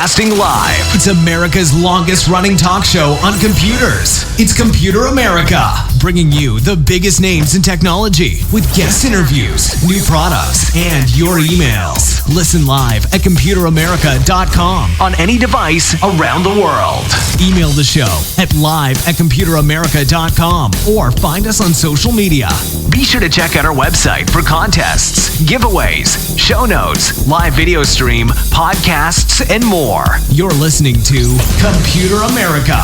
Broadcasting live. It's America's longest running talk show on computers. It's Computer America, bringing you the biggest names in technology with guest interviews, new products, and your emails. Listen live at computeramerica.com on any device around the world. Email the show at live@computeramerica.com or find us on social media. Be sure to check out our website for contests, giveaways, show notes, live video stream, podcasts, and more. You're listening to Computer America.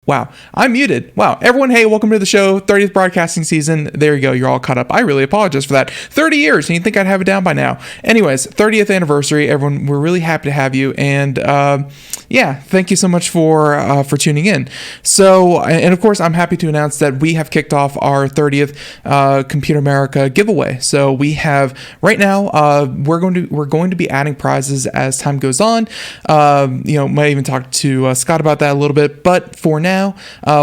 Wow, I'm muted. Wow, everyone, hey, welcome to the show, 30th broadcasting season. There you go, you're all caught up. I really apologize for that. 30 years, and you'd think I'd have it down by now. Anyways, 30th anniversary, everyone, we're really happy to have you, and yeah, thank you so much for tuning in. So, and of course, I'm happy to announce that we have kicked off our 30th Computer America giveaway. So we have, right now, we're going to be adding prizes as time goes on. Might even talk to Scott about that a little bit, but for now,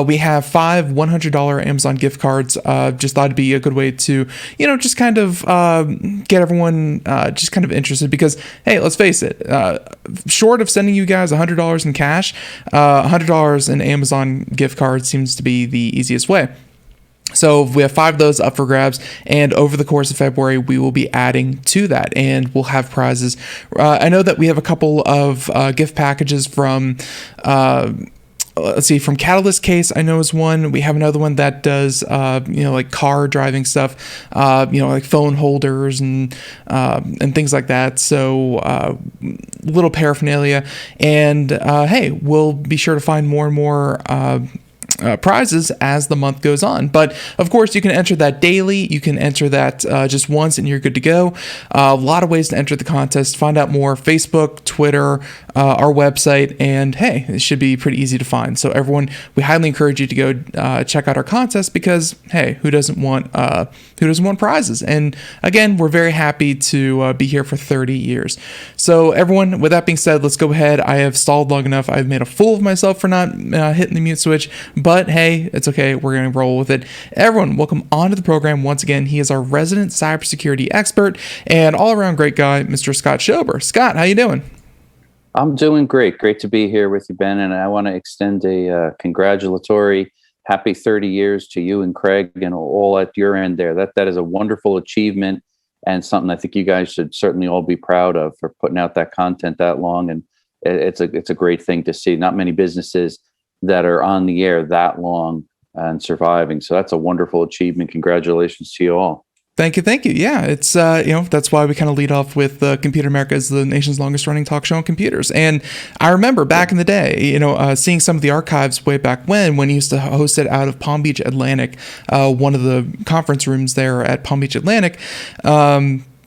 we have 5 $100 Amazon gift cards. Just thought it'd be a good way to, just kind of get everyone just kind of interested because, hey, let's face it, short of sending you guys $100 in cash, $100 in Amazon gift cards seems to be the easiest way. So we have 5 of those up for grabs, and over the course of February, we will be adding to that, and we'll have prizes. I know that we have a couple of gift packages from let's see, from Catalyst Case, I know is one. We have another one that does, like car driving stuff, like phone holders and things like that. So little paraphernalia. And hey, we'll be sure to find more and more prizes as the month goes on. But of course, you can enter that daily. You can enter that just once and you're good to go. A lot of ways to enter the contest. Find out more: Facebook, Twitter, our website, and hey, it should be pretty easy to find. So everyone, we highly encourage you to go check out our contest because hey, who doesn't want prizes? And again, we're very happy to be here for 30 years. So everyone, with that being said, let's go ahead. I have stalled long enough. I've made a fool of myself for not hitting the mute switch. But hey, it's okay. We're going to roll with it. Everyone, welcome onto the program once again. He is our resident cybersecurity expert and all-around great guy, Mr. Scott Schober. Scott, how you doing? I'm doing great. Great to be here with you, Ben. And I want to extend a congratulatory happy 30 years to you and Craig and all at your end there. That is a wonderful achievement and something I think you guys should certainly all be proud of for putting out that content that long. And it's a great thing to see. Not many businesses that are on the air that long and surviving. So that's a wonderful achievement. Congratulations to you all. Thank you. Yeah, it's that's why we kind of lead off with Computer America as the nation's longest running talk show on computers. And I remember back in the day, seeing some of the archives way back when he used to host it out of Palm Beach Atlantic, one of the conference rooms there at Palm Beach Atlantic.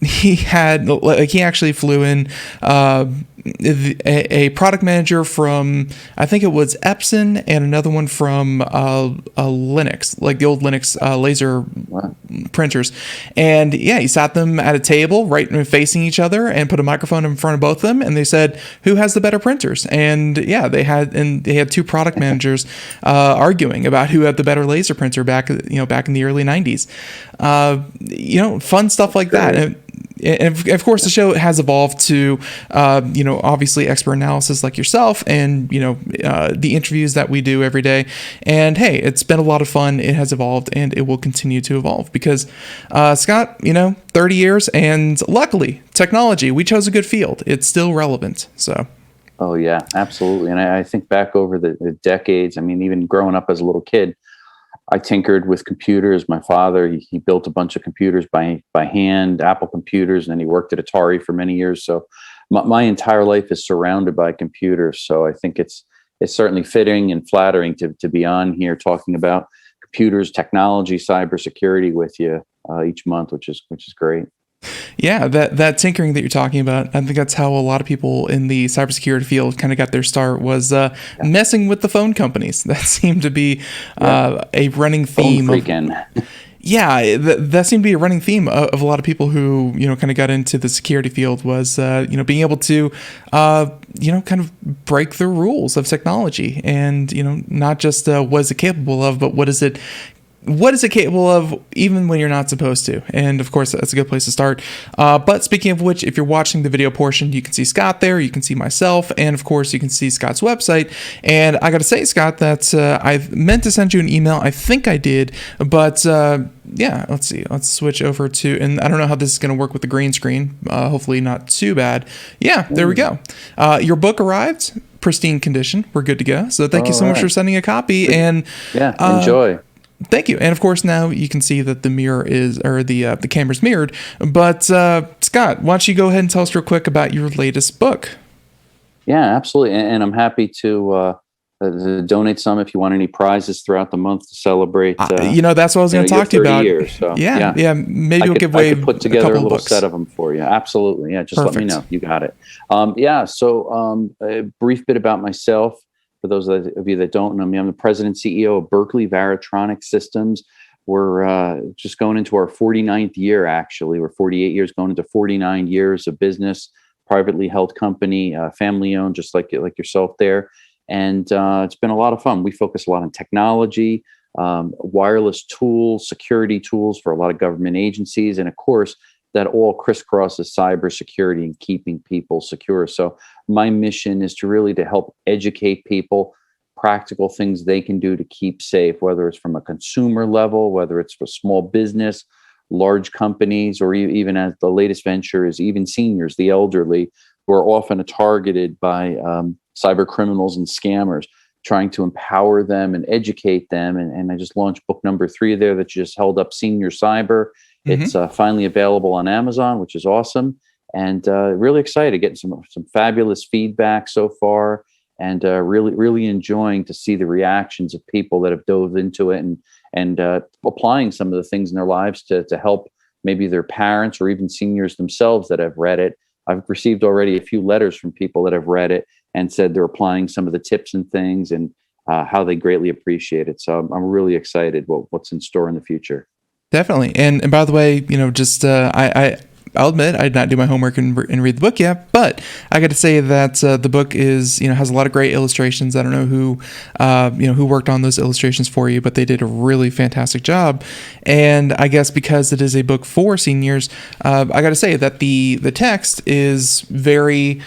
He actually flew in a product manager from, I think it was Epson, and another one from Linux, like the old Linux laser printers. And yeah, he sat them at a table right facing each other and put a microphone in front of both of them, and they said, who has the better printers? And yeah, they had 2 product managers arguing about who had the better laser printer back in the early 90s. Fun stuff like that. and of course, the show has evolved to, obviously expert analysis like yourself, and the interviews that we do every day. And hey, it's been a lot of fun. It has evolved, and it will continue to evolve because, Scott, 30 years, and luckily, technology. We chose a good field. It's still relevant. So. Oh yeah, absolutely. And I think back over the decades. I mean, even growing up as a little kid, I tinkered with computers. My father, he built a bunch of computers by hand, Apple computers, and then he worked at Atari for many years. So my entire life is surrounded by computers. So I think it's certainly fitting and flattering to be on here talking about computers, technology, cybersecurity with you each month, which is great. Yeah, that tinkering that you're talking about, I think that's how a lot of people in the cybersecurity field kind of got their start, was messing with the phone companies. That seemed to be a running theme. That seemed to be a running theme of a lot of people who, kind of got into the security field, was, being able to, kind of break the rules of technology, and, not just what is it capable of, but what is it capable of even when you're not supposed to? And of course, that's a good place to start. But speaking of which, if you're watching the video portion, you can see Scott there, you can see myself, and of course, you can see Scott's website. And I got to say, Scott, that I meant to send you an email. I think I did, but let's see. Let's switch over to, and I don't know how this is going to work with the green screen. Hopefully not too bad. Yeah, there we go. Your book arrived, pristine condition. We're good to go. So thank you so much for sending a copy. And enjoy. Thank you. And of course, now you can see that the mirror the camera's mirrored. But Scott, why don't you go ahead and tell us real quick about your latest book? Yeah, absolutely. And I'm happy to donate some if you want any prizes throughout the month to celebrate. That's what I was going to talk to you about. Years, so, maybe we'll give away. I could put together a little books. set of them for you. Absolutely. Yeah, just Perfect. Let me know. You got it. So a brief bit about myself. For those of you that don't know me, I'm the president and CEO of Berkeley Varitronic Systems. We're just going into our 49th year, actually. We're 48 years, going into 49 years of business, privately held company, family owned, just like yourself there. And it's been a lot of fun. We focus a lot on technology, wireless tools, security tools for a lot of government agencies. And of course, that all crisscrosses cybersecurity and keeping people secure. So my mission is to help educate people, practical things they can do to keep safe, whether it's from a consumer level, whether it's for small business, large companies, or even as the latest venture is even seniors, the elderly, who are often targeted by cyber criminals and scammers, trying to empower them and educate them. And I just launched book number 3 there that just held up, Senior Cyber. It's finally available on Amazon, which is awesome, and really excited, getting some fabulous feedback so far, and really enjoying to see the reactions of people that have dove into it and applying some of the things in their lives to help maybe their parents or even seniors themselves that have read it. I've received already a few letters from people that have read it and said they're applying some of the tips and things, and how they greatly appreciate it. So I'm really excited what's in store in the future. Definitely. And by the way, I'll admit I did not do my homework and read the book yet, but I got to say that the book is, has a lot of great illustrations. I don't know who worked on those illustrations for you, but they did a really fantastic job. And I guess because it is a book for seniors, I got to say that the text is very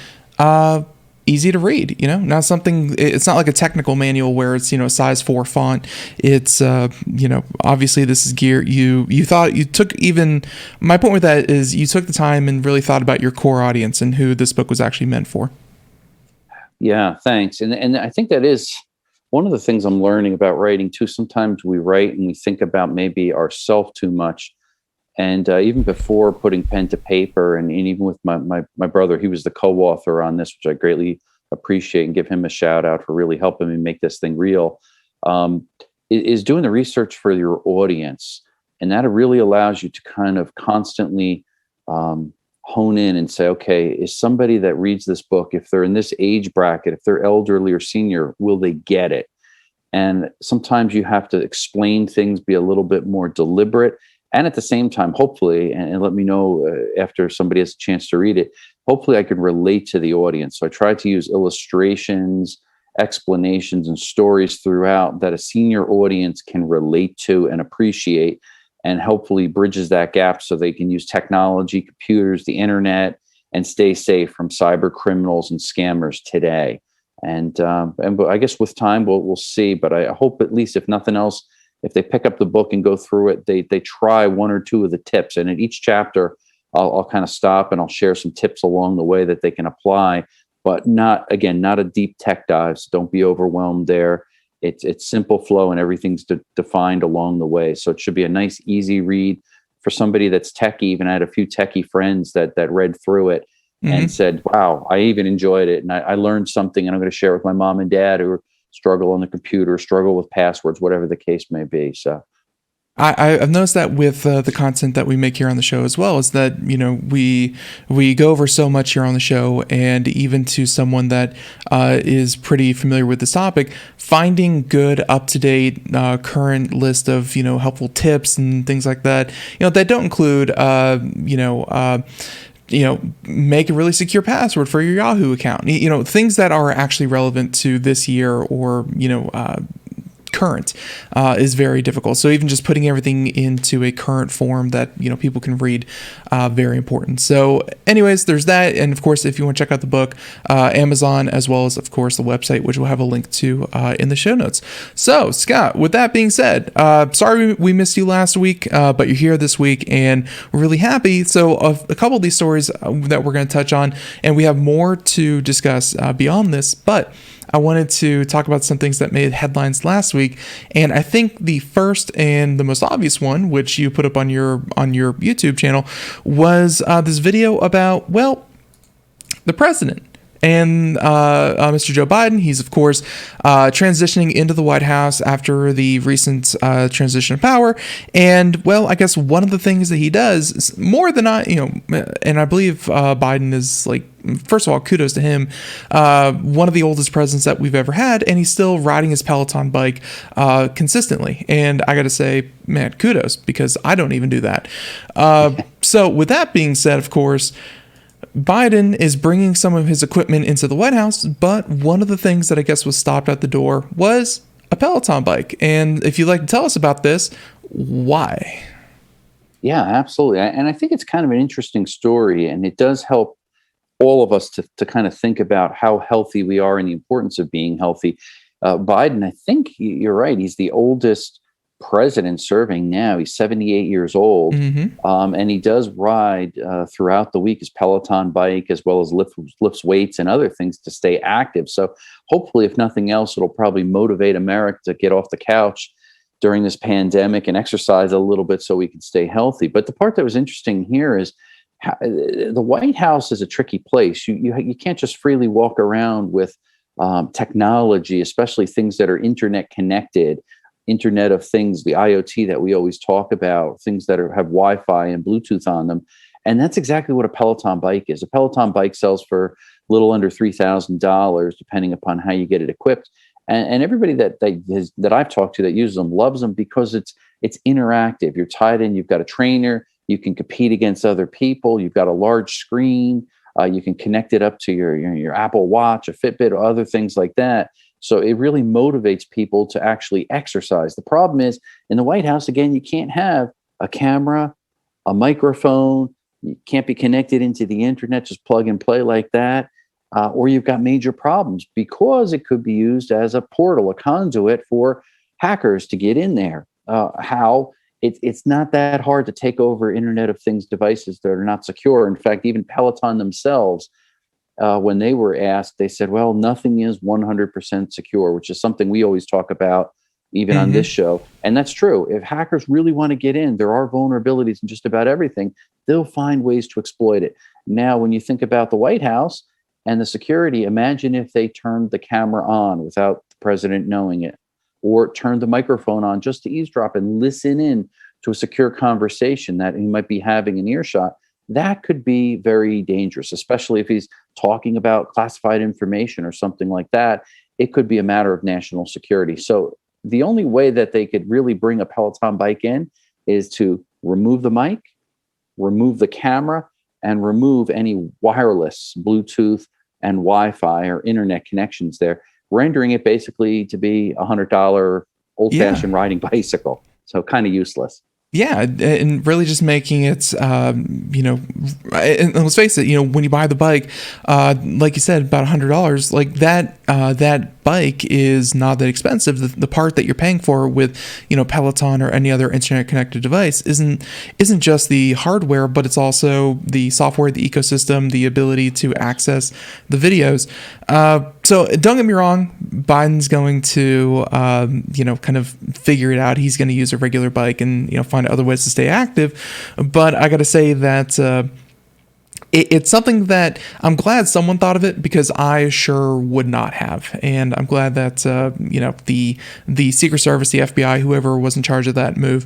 easy to read, not something, it's not like a technical manual where it's, size 4 font. It's, obviously this is gear. My point with that is you took the time and really thought about your core audience and who this book was actually meant for. Yeah, thanks. And I think that is one of the things I'm learning about writing too. Sometimes we write and we think about maybe ourselves too much. And even before putting pen to paper, and even with my brother, he was the co-author on this, which I greatly appreciate, and give him a shout out for really helping me make this thing real, is doing the research for your audience. And that really allows you to kind of constantly hone in and say, okay, is somebody that reads this book, if they're in this age bracket, if they're elderly or senior, will they get it? And sometimes you have to explain things, be a little bit more deliberate. And at the same time, hopefully, and let me know after somebody has a chance to read it, hopefully I can relate to the audience. So I try to use illustrations, explanations, and stories throughout that a senior audience can relate to and appreciate. and hopefully bridges that gap so they can use technology, computers, the internet, and stay safe from cyber criminals and scammers today. And I guess with time we'll see. But I hope, at least if nothing else, if they pick up the book and go through it, they try one or two of the tips. And in each chapter, I'll kind of stop and I'll share some tips along the way that they can apply. But not a deep tech dive. So don't be overwhelmed there. It's simple flow and everything's defined along the way. So it should be a nice, easy read for somebody that's techie. Even I had a few techie friends that read through it and said, wow, I even enjoyed it. And I learned something, and I'm going to share with my mom and dad who struggle on the computer, struggle with passwords, whatever the case may be. So I've noticed that with the content that we make here on the show as well, is that, we go over so much here on the show, and even to someone that is pretty familiar with this topic, finding good, up-to-date, current list of, helpful tips and things like that, that don't include, make a really secure password for your Yahoo account, things that are actually relevant to this year or, current is very difficult. So even just putting everything into a current form that people can read, very important. So anyways, there's that. And of course, if you want to check out the book, Amazon, as well as of course the website, which we'll have a link to in the show notes. So Scott, with that being said, sorry we missed you last week, but you're here this week and we're really happy. So a couple of these stories that we're going to touch on, and we have more to discuss beyond this, but I wanted to talk about some things that made headlines last week, and I think the first and the most obvious one, which you put up on your YouTube channel, was this video about, the president. And Mr. Joe Biden, he's, of course, transitioning into the White House after the recent transition of power. And, I guess one of the things that he does is more than and I believe Biden is, first of all, kudos to him, one of the oldest presidents that we've ever had, and he's still riding his Peloton bike consistently. And I got to say, man, kudos, because I don't even do that. So with that being said, of course, Biden is bringing some of his equipment into the White House, but one of the things that I guess was stopped at the door was a Peloton bike. And if you'd like to tell us about this, why? Yeah, absolutely. And I think it's kind of an interesting story, and it does help all of us to kind of think about how healthy we are and the importance of being healthy. Biden, I think you're right. He's the oldest president serving now. He's 78 years old. And he does ride throughout the week his Peloton bike, as well as lifts weights and other things to stay active. So hopefully, if nothing else, it'll probably motivate America to get off the couch during this pandemic and exercise a little bit so we can stay healthy. But the part that was interesting here is the White House is a tricky place. You can't just freely walk around with technology, especially things that are internet connected. Internet of Things, the IoT that we always talk about, things that have Wi-Fi and Bluetooth on them. And that's exactly what a Peloton bike is. A Peloton bike sells for a little under $3,000, depending upon how you get it equipped. And everybody that I've talked to that uses them loves them because it's interactive. You're tied in, you've got a trainer, you can compete against other people, you've got a large screen, you can connect it up to your Apple Watch, a Fitbit, or other things like that. So it really motivates people to actually exercise. The problem is, in the White House, again, you can't have a camera, a microphone. You can't be connected into the internet, just plug and play like that. Or you've got major problems because it could be used as a portal, a conduit for hackers to get in there. It's not that hard to take over Internet of Things devices that are not secure. In fact, even Peloton themselves, when they were asked, they said, well, nothing is 100% secure, which is something we always talk about even on this show. And that's true. If hackers really want to get in, there are vulnerabilities in just about everything. They'll find ways to exploit it. Now, when you think about the White House and the security, imagine if they turned the camera on without the president knowing it, or turned the microphone on just to eavesdrop and listen in to a secure conversation that he might be having in earshot. That could be very dangerous, especially if he's talking about classified information or something like that. It could be a matter of national security. So the only way that they could really bring a Peloton bike in is to remove the mic, remove the camera, and remove any wireless, Bluetooth, and Wi-Fi or internet connections there, rendering it basically to be $100 old-fashioned riding bicycle. So kind of useless. Yeah, and really just making it, and let's face it, when you buy the bike, like you said, about $100, like that bike is not that expensive. The part that you're paying for with, Peloton or any other internet connected device isn't just the hardware, but it's also the software, the ecosystem, the ability to access the videos. So don't get me wrong, Biden's going to, kind of figure it out. He's going to use a regular bike and, find other ways to stay active. But I got to say that it's something that I'm glad someone thought of it, because I sure would not have. And I'm glad that, the Secret Service, the FBI, whoever was in charge of that move,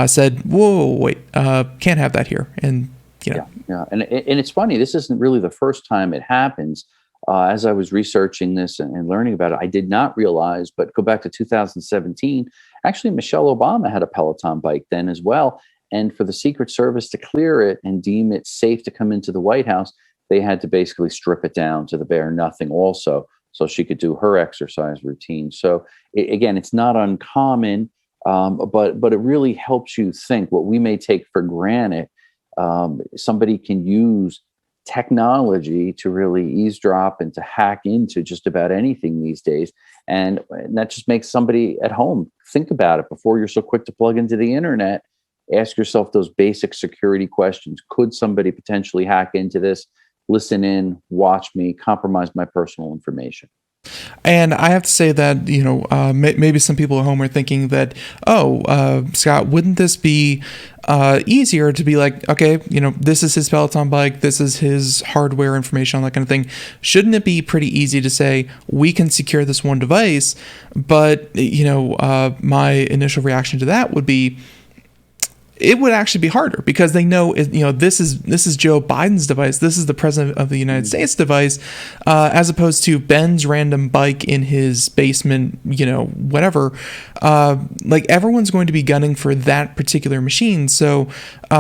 said, whoa, wait, can't have that here. And, Yeah. And it's funny, this isn't really the first time it happens. As I was researching this and learning about it, I did not realize, but go back to 2017, actually, Michelle Obama had a Peloton bike then as well. And for the Secret Service to clear it and deem it safe to come into the White House, they had to basically strip it down to the bare nothing also, so she could do her exercise routine. So again, it's not uncommon, but it really helps you think what we may take for granted. Somebody can use technology to really eavesdrop and to hack into just about anything these days. And that just makes somebody at home think about it before you're so quick to plug into the internet. Ask yourself those basic security questions. Could somebody potentially hack into this, listen in, watch me, compromise my personal information? And I have to say that, maybe some people at home are thinking that, Scott, wouldn't this be easier to be like, okay, this is his Peloton bike, this is his hardware information, all that kind of thing. Shouldn't it be pretty easy to say, we can secure this one device? But, my initial reaction to that would be, it would actually be harder, because they know, this is Joe Biden's device. This is the president of the United States device, as opposed to Ben's random bike in his basement, whatever. Like, everyone's going to be gunning for that particular machine. So,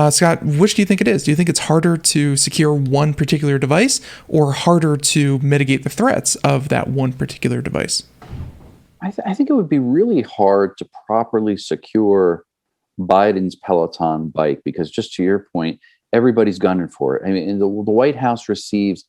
Scott, which do you think it is? Do you think it's harder to secure one particular device, or harder to mitigate the threats of that one particular device? I think it would be really hard to properly secure Biden's Peloton bike, because just to your point, everybody's gunning for it. I mean, the White House receives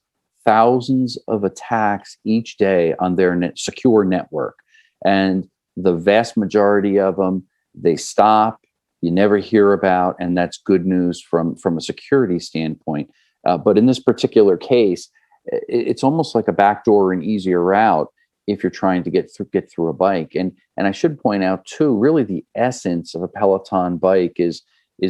thousands of attacks each day on their secure network, and the vast majority of them, they stop, you never hear about, and that's good news from a security standpoint. But in this particular case, it's almost like a backdoor and easier route if you're trying to get through a bike. And I should point out too, really the essence of a Peloton bike is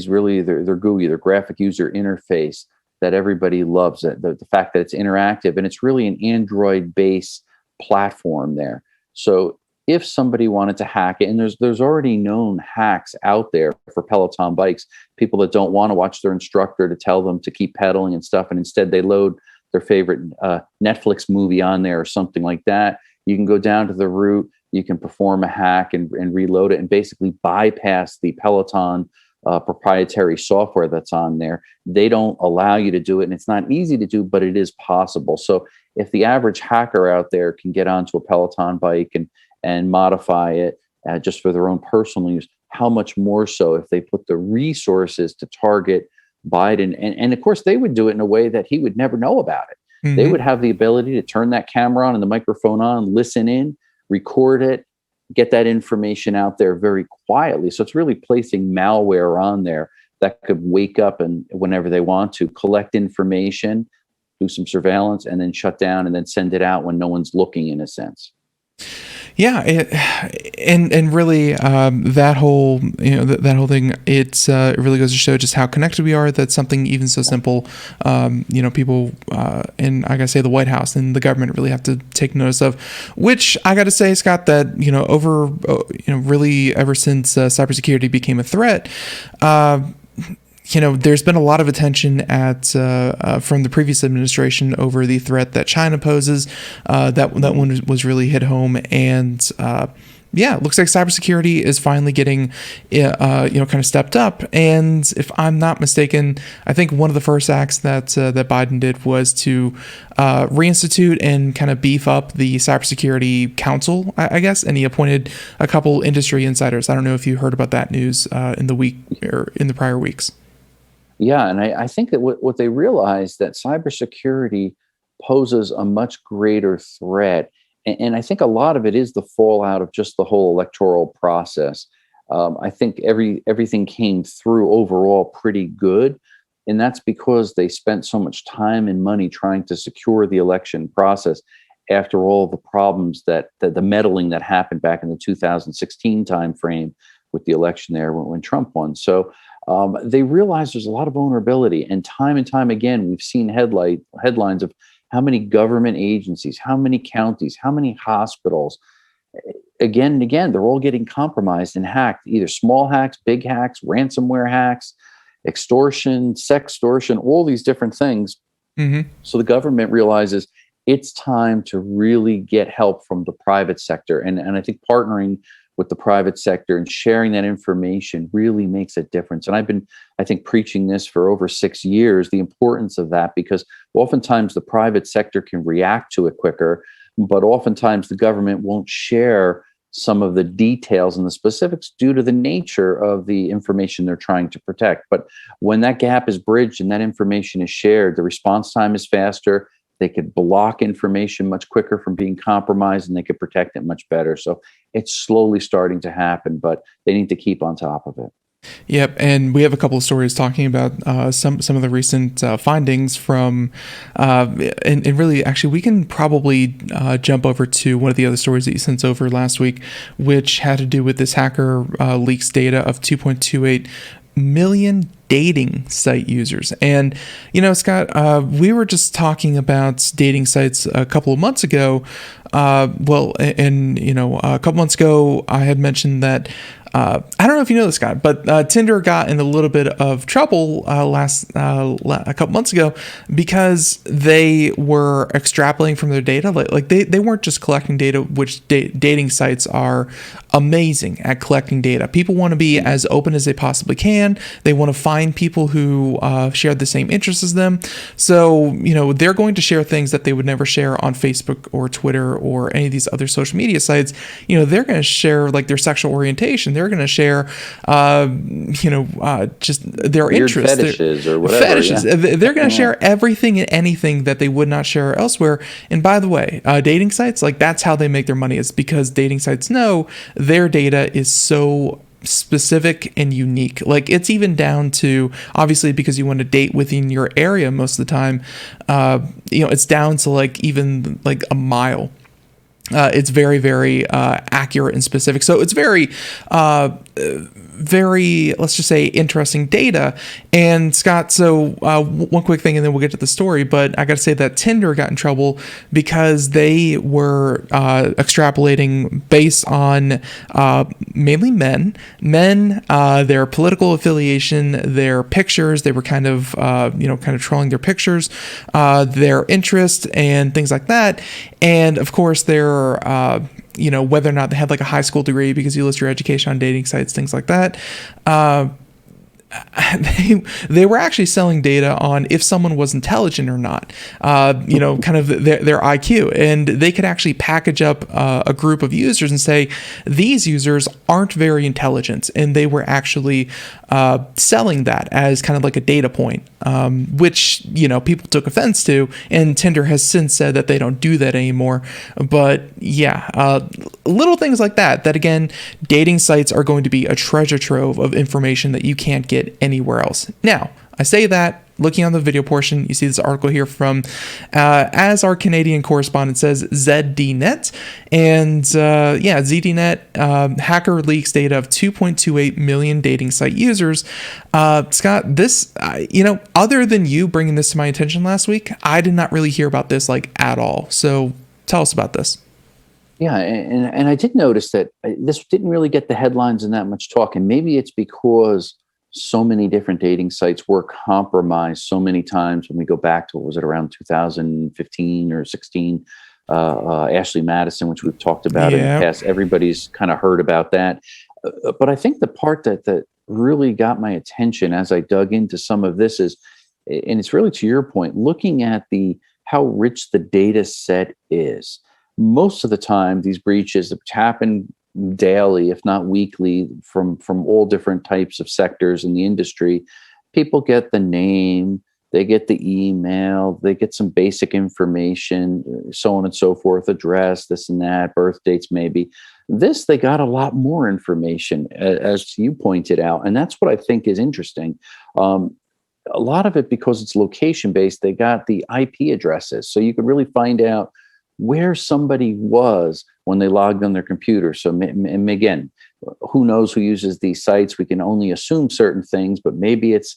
really their GUI, their graphic user interface that everybody loves. The fact that it's interactive, and it's really an Android-based platform there. So if somebody wanted to hack it, and there's already known hacks out there for Peloton bikes, people that don't want to watch their instructor to tell them to keep pedaling and stuff, and instead they load their favorite Netflix movie on there or something like that. You can go down to the root, you can perform a hack and reload it and basically bypass the Peloton proprietary software that's on there. They don't allow you to do it, and it's not easy to do, but it is possible. So if the average hacker out there can get onto a Peloton bike and modify it just for their own personal use, how much more so if they put the resources to target Biden? And of course, they would do it in a way that he would never know about it. Mm-hmm. They would have the ability to turn that camera on and the microphone on, listen in, record it, get that information out there very quietly. So it's really placing malware on there that could wake up and whenever they want to collect information, do some surveillance, and then shut down and then send it out when no one's looking, in a sense. Yeah, and really that whole that whole thing, it really goes to show just how connected we are. That something even so simple, people and I gotta say the White House and the government really have to take notice of. Which I gotta say, Scott, that over really ever since cybersecurity became a threat. There's been a lot of attention from the previous administration over the threat that China poses. That one was really hit home, and yeah, it looks like cybersecurity is finally getting, kind of stepped up. And if I'm not mistaken, I think one of the first acts that Biden did was to reinstitute and kind of beef up the cybersecurity council, I guess. And he appointed a couple industry insiders. I don't know if you heard about that news in the week or in the prior weeks. Yeah, and I think that what they realized that cybersecurity poses a much greater threat. And I think a lot of it is the fallout of just the whole electoral process. I think everything came through overall pretty good. And that's because they spent so much time and money trying to secure the election process after all the problems that the meddling that happened back in the 2016 timeframe with the election there when Trump won. So they realized there's a lot of vulnerability. And time again, we've seen headlines of how many government agencies, how many counties, how many hospitals, again and again, they're all getting compromised and hacked, either small hacks, big hacks, ransomware hacks, extortion, sextortion, all these different things. Mm-hmm. So the government realizes it's time to really get help from the private sector. And I think partnering with the private sector and sharing that information really makes a difference. And I've been, I think, preaching this for over 6 years, the importance of that, because oftentimes the private sector can react to it quicker, but oftentimes the government won't share some of the details and the specifics due to the nature of the information they're trying to protect. But when that gap is bridged and that information is shared, the response time is faster. They could block information much quicker from being compromised, and they could protect it much better. So it's slowly starting to happen, but they need to keep on top of it. Yep, and we have a couple of stories talking about some of the recent findings from, and really, actually, we can probably jump over to one of the other stories that you sent over last week, which had to do with this hacker leaks data of 2.28 million dating site users. And, Scott, we were just talking about dating sites a couple of months ago. A couple months ago, I had mentioned that I don't know if you know this, Scott, but Tinder got in a little bit of trouble a couple months ago because they were extrapolating from their data. Like they weren't just collecting data, which dating sites are amazing at collecting data. People want to be as open as they possibly can. They want to find people who share the same interests as them. So, they're going to share things that they would never share on Facebook or Twitter or any of these other social media sites. They're going to share like their sexual orientation. They're going to share, just their weird interests, fetishes or whatever. Fetishes. Yeah. They're going to share everything and anything that they would not share elsewhere. And by the way, dating sites, like that's how they make their money. It's because dating sites know their data is so specific and unique. Like it's even down to, obviously, because you want to date within your area most of the time, it's down to like even like a mile. It's very, very accurate and specific. So it's very, let's just say, interesting data. And Scott, so one quick thing, and then we'll get to the story. But I got to say that Tinder got in trouble because they were extrapolating based on mainly men, their political affiliation, their pictures. They were kind of trolling their pictures, their interest, and things like that. And of course, their whether or not they had like a high school degree, because you list your education on dating sites, things like that. They were actually selling data on if someone was intelligent or not, kind of their IQ. And they could actually package up a group of users and say, these users aren't very intelligent. And they were actually selling that as kind of like a data point, which, people took offense to. And Tinder has since said that they don't do that anymore. But yeah, little things like that again, dating sites are going to be a treasure trove of information that you can't get anywhere else. Now, I say that, looking on the video portion, you see this article here from, as our Canadian correspondent says, ZDNet. And ZDNet, hacker leaks data of 2.28 million dating site users. Scott, this, other than you bringing this to my attention last week, I did not really hear about this like at all. So tell us about this. Yeah, and I did notice that this didn't really get the headlines and that much talk. And maybe it's because so many different dating sites were compromised so many times when we go back to, what was it, around 2015 or 16, Ashley Madison, which we've talked about in the past. Everybody's kind of heard about that. But I think the part that really got my attention as I dug into some of this is, and it's really to your point, looking at how rich the data set is. Most of the time, these breaches happen daily, if not weekly, from all different types of sectors in the industry. People get the name, they get the email, they get some basic information, so on and so forth, address, this and that, birth dates maybe. They got a lot more information, as you pointed out. And that's what I think is interesting. A lot of it, because it's location based, they got the IP addresses. So you could really find out where somebody was when they logged on their computer. So and again, who knows who uses these sites? We can only assume certain things, but maybe it's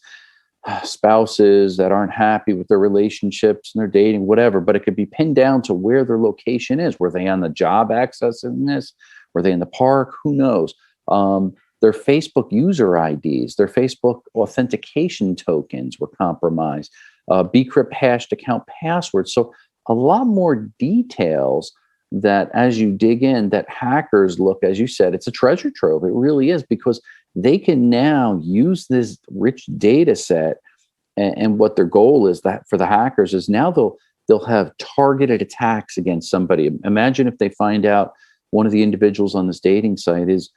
spouses that aren't happy with their relationships and they're dating, whatever. But it could be pinned down to where their location is. Were they on the job accessing this? Were they in the park? Who knows? Their Facebook user IDs, their Facebook authentication tokens were compromised, bcrypt hashed account passwords. So a lot more details that, as you dig in, that hackers look, as you said, it's a treasure trove. It really is, because they can now use this rich data set. And what their goal is, that for the hackers, is now they'll have targeted attacks against somebody. Imagine if they find out one of the individuals on this dating site is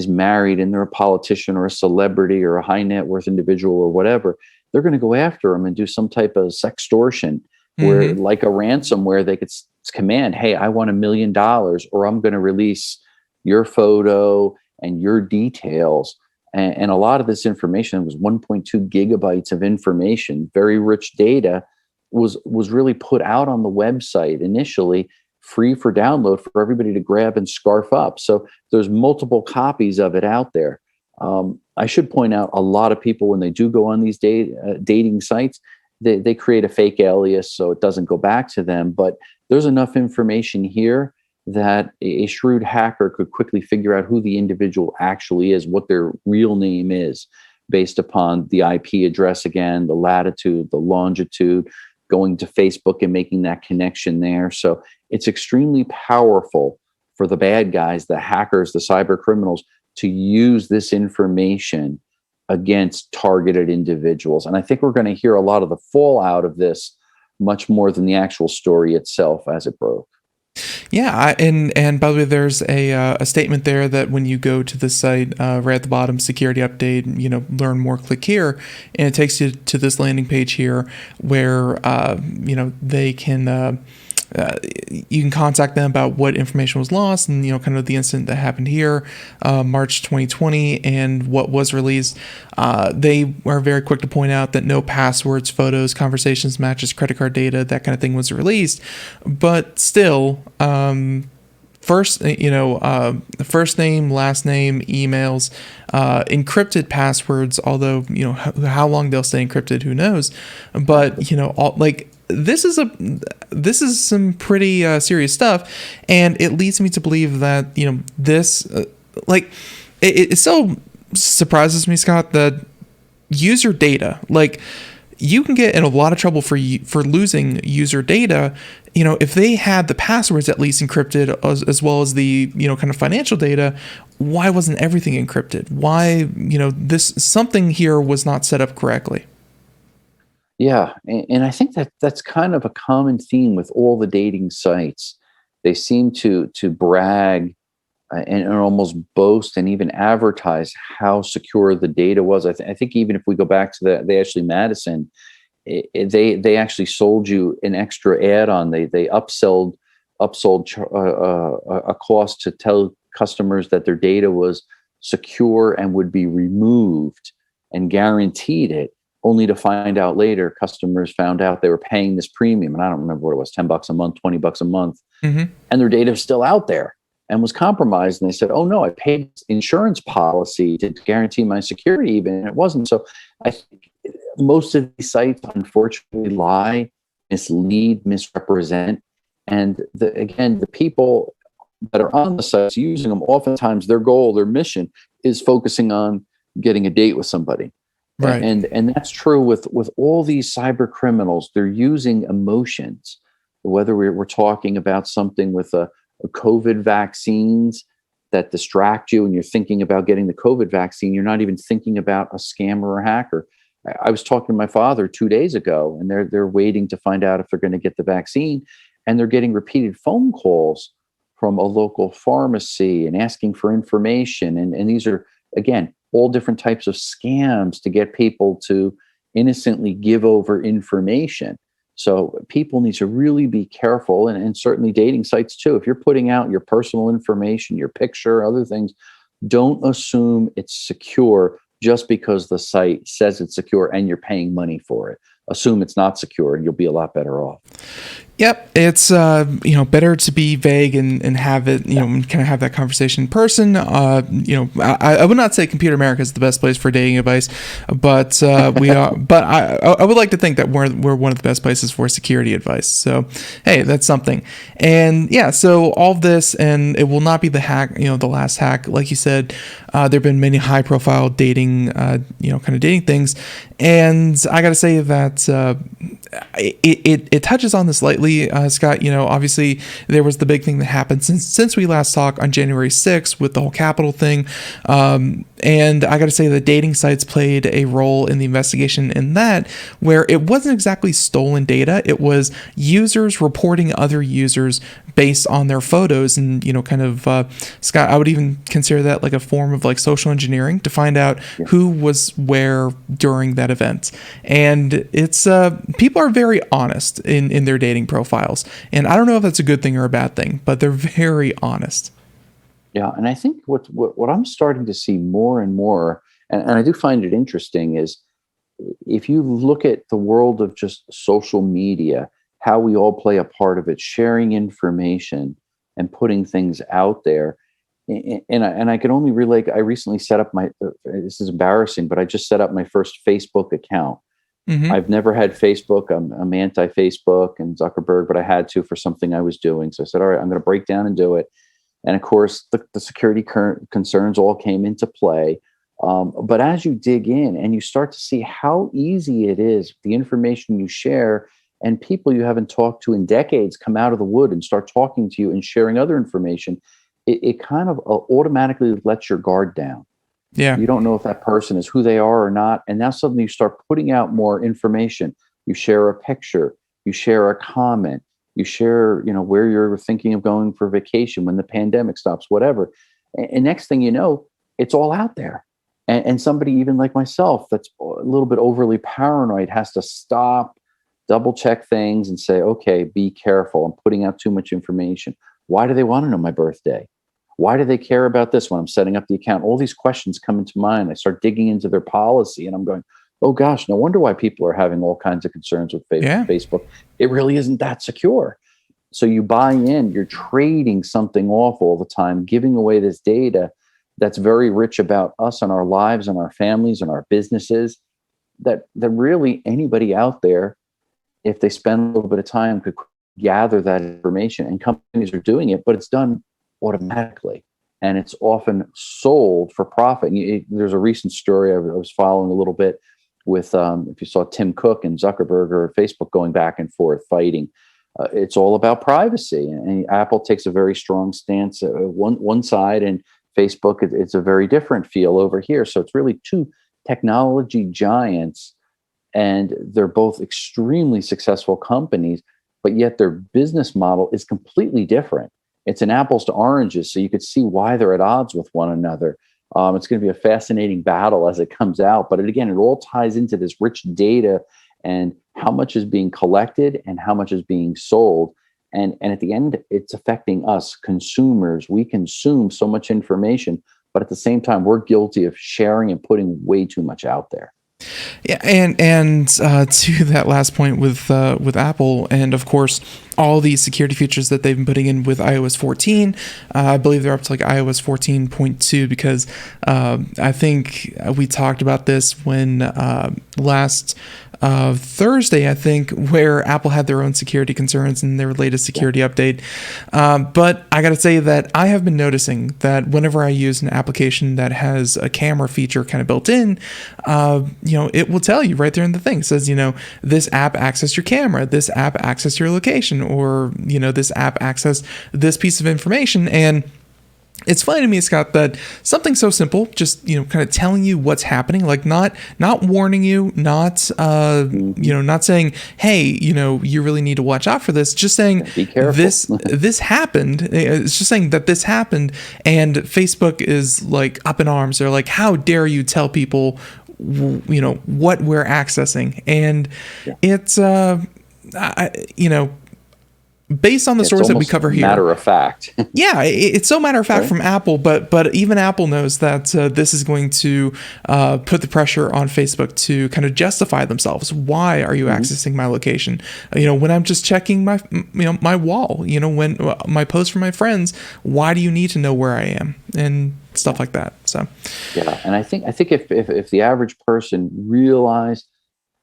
married and they're a politician or a celebrity or a high net worth individual or whatever. They're going to go after them and do some type of sextortion, where like a ransomware, they could command, hey, I want $1 million, or I'm going to release your photo and your details. And a lot of this information was 1.2 gigabytes of information, very rich data, was really put out on the website initially, free for download for everybody to grab and scarf up. So there's multiple copies of it out there. I should point out, a lot of people, when they do go on these dating sites, they create a fake alias so it doesn't go back to them. But there's enough information here that a shrewd hacker could quickly figure out who the individual actually is, what their real name is, based upon the IP address, again, the latitude, the longitude, going to Facebook and making that connection there. So it's extremely powerful for the bad guys, the hackers, the cyber criminals, to use this information against targeted individuals. And I think we're going to hear a lot of the fallout of this, much more than the actual story itself as it broke. Yeah, and by the way, there's a statement there that when you go to the site, right at the bottom, security update, learn more, click here, and it takes you to this landing page here where they can you can contact them about what information was lost and kind of the incident that happened here, March 2020, and what was released. They are very quick to point out that no passwords, photos, conversations, matches, credit card data, that kind of thing was released, but still, first name, last name, emails, encrypted passwords, although how long they'll stay encrypted, who knows, but this is some pretty serious stuff, and it leads me to believe that this it still surprises me, Scott, that user data, you can get in a lot of trouble for losing user data. If they had the passwords at least encrypted, as well as the kind of financial data, why wasn't everything encrypted? Why something here was not set up correctly? Yeah, and I think that's kind of a common theme with all the dating sites. They seem to brag and almost boast and even advertise how secure the data was. I think even if we go back to the Ashley Madison, they actually sold you an extra add-on. They upsold a cost to tell customers that their data was secure and would be removed, and guaranteed it, only to find out later customers found out they were paying this premium, and I don't remember what it was, $10 a month, $20 a month, and their data was still out there and was compromised. And they said, oh no, I paid insurance policy to guarantee my security even, and it wasn't. So I think most of these sites unfortunately lie, mislead, misrepresent. And the people that are on the sites using them, oftentimes their goal, their mission is focusing on getting a date with somebody. Right. And that's true with all these cyber criminals. They're using emotions. whether we're talking about something with a COVID vaccines that distract you and you're thinking about getting the COVID vaccine, you're not even thinking about a scammer or hacker. I was talking to my father 2 days ago, and they're waiting to find out if they're going to get the vaccine, and they're getting repeated phone calls from a local pharmacy and asking for information. And these are, again, all different types of scams to get people to innocently give over information. So people need to really be careful, and certainly dating sites too. If you're putting out your personal information, your picture, other things, don't assume it's secure just because the site says it's secure and you're paying money for it. Assume it's not secure and you'll be a lot better off. Yep, it's better to be vague and have it, kind of have that conversation in person. I would not say Computer America is the best place for dating advice, but we are. But I would like to think that we're one of the best places for security advice. So hey, that's something. And yeah, so all of this, and it will not be the hack, the last hack. Like you said, there've been many high-profile dating, kind of dating things, and I got to say that it touches on this lightly. Scott, obviously there was the big thing that happened since we last talked on January 6th with the whole Capitol thing. And I got to say the dating sites played a role in the investigation in that, where it wasn't exactly stolen data. It was users reporting other users based on their photos. And, Scott, I would even consider that like a form of like social engineering to find out who was where during that event. And it's people are very honest in their dating profiles. And I don't know if that's a good thing or a bad thing, but they're very honest. Yeah, and I think what I'm starting to see more and more, and I do find it interesting, is if you look at the world of just social media, how we all play a part of it, sharing information and putting things out there. And I can only relate. I recently set up this is embarrassing, but I just set up my first Facebook account. Mm-hmm. I've never had Facebook. I'm anti-Facebook and Zuckerberg, but I had to for something I was doing. So I said, all right, I'm going to break down and do it. And of course, the security concerns all came into play. But as you dig in and you start to see how easy it is, the information you share, and people you haven't talked to in decades come out of the wood and start talking to you and sharing other information, it kind of automatically lets your guard down. Yeah. You don't know if that person is who they are or not. And now suddenly you start putting out more information. You share a picture, you share a comment, you share, where you're thinking of going for vacation when the pandemic stops, whatever. And next thing you know, it's all out there. And somebody even like myself, that's a little bit overly paranoid, has to stop, double check things and say, okay, be careful. I'm putting out too much information. Why do they want to know my birthday? Why do they care about this when I'm setting up the account? All these questions come into mind. I start digging into their policy and I'm going, oh gosh, no wonder why people are having all kinds of concerns with Facebook. It really isn't that secure. So you buy in, you're trading something off all the time, giving away this data that's very rich about us and our lives and our families and our businesses that really anybody out there, if they spend a little bit of time, could gather that information. And companies are doing it, but it's done automatically, and it's often sold for profit. And there's a recent story I was following a little bit with, if you saw Tim Cook and Zuckerberg or Facebook going back and forth fighting, it's all about privacy. And Apple takes a very strong stance one side, and Facebook, it's a very different feel over here. So it's really two technology giants, and they're both extremely successful companies, but yet their business model is completely different. It's an apples to oranges, so you could see why they're at odds with one another. It's going to be a fascinating battle as it comes out. But again, it all ties into this rich data and how much is being collected and how much is being sold. And at the end, it's affecting us consumers. We consume so much information, but at the same time, we're guilty of sharing and putting way too much out there. Yeah, and to that last point with Apple, and of course all these security features that they've been putting in with iOS 14, I believe they're up to like iOS 14.2 because I think we talked about this when last Thursday, I think, where Apple had their own security concerns in their latest security update. But I got to say that I have been noticing that whenever I use an application that has a camera feature kind of built in, it will tell you right there in the thing. It says, this app accessed your camera, this app accessed your location, or, this app accessed this piece of information. And it's funny to me, Scott, that something so simple, just kind of telling you what's happening, like not warning you, not not saying, hey, you really need to watch out for this. Just saying, be careful. This happened. It's just saying that this happened, and Facebook is like up in arms. They're like, how dare you tell people, what we're accessing? And it's based on the stories that we cover here. Matter of fact. Yeah, it's so matter of fact from Apple, but even Apple knows that this is going to put the pressure on Facebook to kind of justify themselves. Why are you accessing my location? When I'm just checking my my wall, when my posts from my friends, why do you need to know where I am? And stuff like that. So yeah, and I think if the average person realized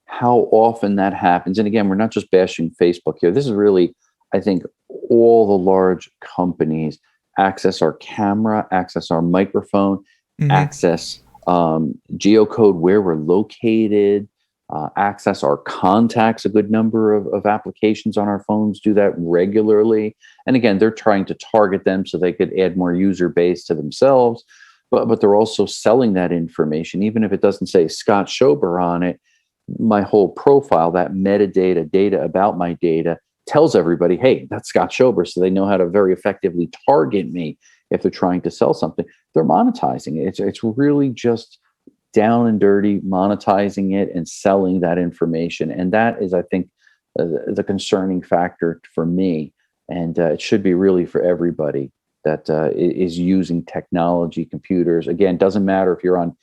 how often that happens, and again, we're not just bashing Facebook here. This is really, I think, all the large companies access our camera, access our microphone, access geocode where we're located, access our contacts. A good number of applications on our phones do that regularly. And again, they're trying to target them so they could add more user base to themselves. But they're also selling that information, even if it doesn't say Scott Schober on it. My whole profile, that metadata, data about my data, tells everybody, hey, that's Scott Schober, so they know how to very effectively target me if they're trying to sell something. They're monetizing it. It's really just down and dirty monetizing it and selling that information. And that is, I think, the concerning factor for me. And it should be really for everybody that is using technology, computers. Again, doesn't matter if you're on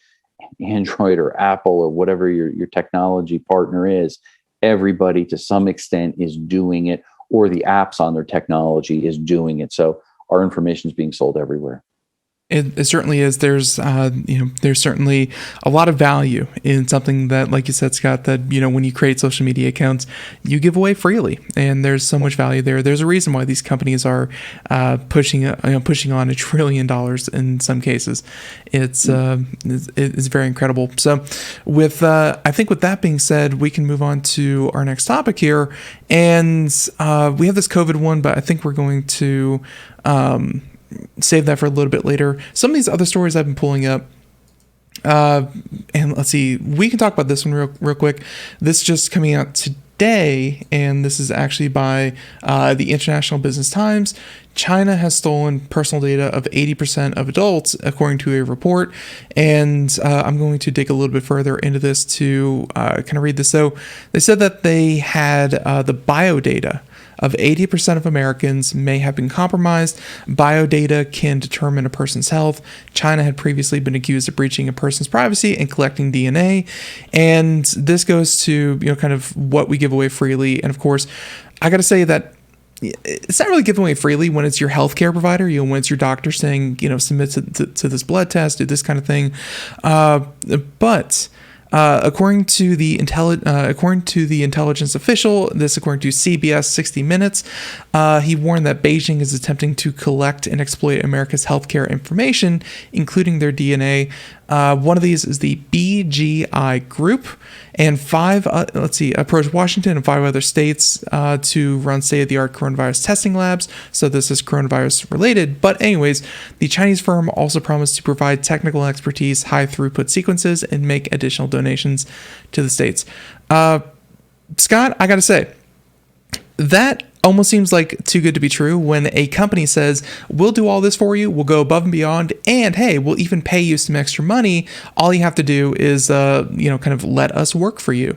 Android or Apple or whatever your technology partner is. Everybody to some extent is doing it, or the apps on their technology is doing it. So our information is being sold everywhere. It certainly is. There's certainly a lot of value in something that, like you said, Scott, that, when you create social media accounts, you give away freely, and there's so much value there. There's a reason why these companies are pushing on $1 trillion in some cases. It's very incredible. So I think with that being said, we can move on to our next topic here. And we have this COVID one, but I think we're going to save that for a little bit later. Some of these other stories I've been pulling up, and let's see, we can talk about this one real quick. This just coming out today, and this is actually by the International Business Times. China has stolen personal data of 80% of adults, according to a report. And I'm going to dig a little bit further into this to kind of read this. So they said that they had the biodata of 80% of Americans may have been compromised. Biodata can determine a person's health. China had previously been accused of breaching a person's privacy and collecting DNA. And this goes to, kind of what we give away freely. And of course, I got to say that it's not really given away freely when it's your healthcare provider, when it's your doctor saying, submit to this blood test, do this kind of thing. But according to the intelligence official, this according to CBS 60 Minutes, he warned that Beijing is attempting to collect and exploit America's healthcare information, including their DNA. One of these is the BGI Group, and approached Washington and 5 other states to run state-of-the-art coronavirus testing labs. So this is coronavirus related. But anyways, the Chinese firm also promised to provide technical expertise, high-throughput sequences, and make additional donations to the states. Scott, I got to say, that almost seems like too good to be true when a company says, we'll do all this for you, we'll go above and beyond, and hey, we'll even pay you some extra money. All you have to do is, kind of let us work for you.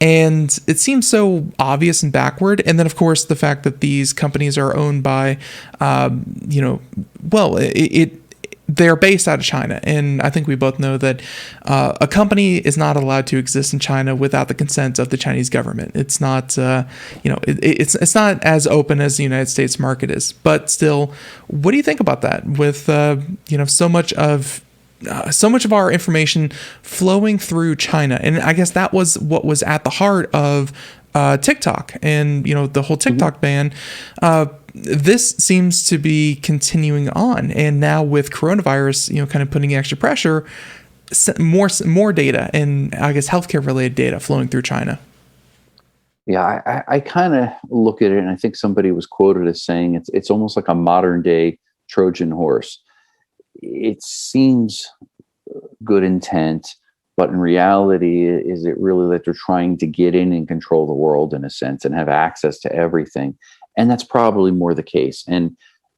And it seems so obvious and backward. And then, of course, the fact that these companies are owned by, they're based out of China. And I think we both know that a company is not allowed to exist in China without the consent of the Chinese government. It's not, it's not as open as the United States market is. But still, what do you think about that? With, so much of our information flowing through China. And I guess that was what was at the heart of TikTok and, the whole TikTok ban. This seems to be continuing on. And now with coronavirus, kind of putting extra pressure, more data and I guess healthcare related data flowing through China. Yeah, I kind of look at it, and I think somebody was quoted as saying it's almost like a modern day Trojan horse. It seems good intent, but in reality, is it really that they're trying to get in and control the world in a sense and have access to everything? And that's probably more the case. And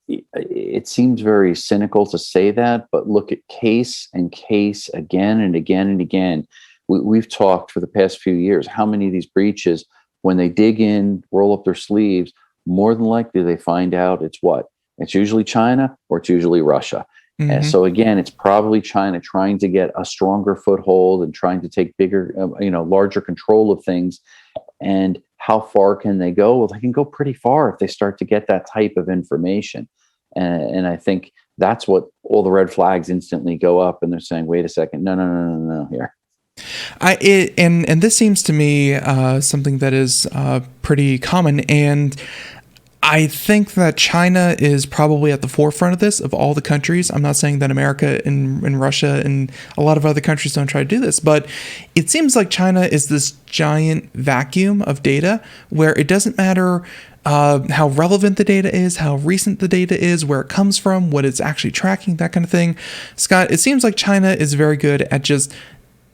it seems very cynical to say that, but look at case and case again and again and again. We've talked for the past few years how many of these breaches, when they dig in, roll up their sleeves, more than likely they find out it's what? It's usually China or it's usually Russia. Mm-hmm. And so again, it's probably China trying to get a stronger foothold and trying to take bigger, larger control of things. And how far can they go? Well, they can go pretty far if they start to get that type of information. And I think that's what all the red flags instantly go up, and they're saying, wait a second, no, here. And this seems to me something that is pretty common, and I think that China is probably at the forefront of this of all the countries. I'm not saying that America and Russia and a lot of other countries don't try to do this, but it seems like China is this giant vacuum of data where it doesn't matter how relevant the data is, how recent the data is, where it comes from, what it's actually tracking, that kind of thing. Scott, it seems like China is very good at just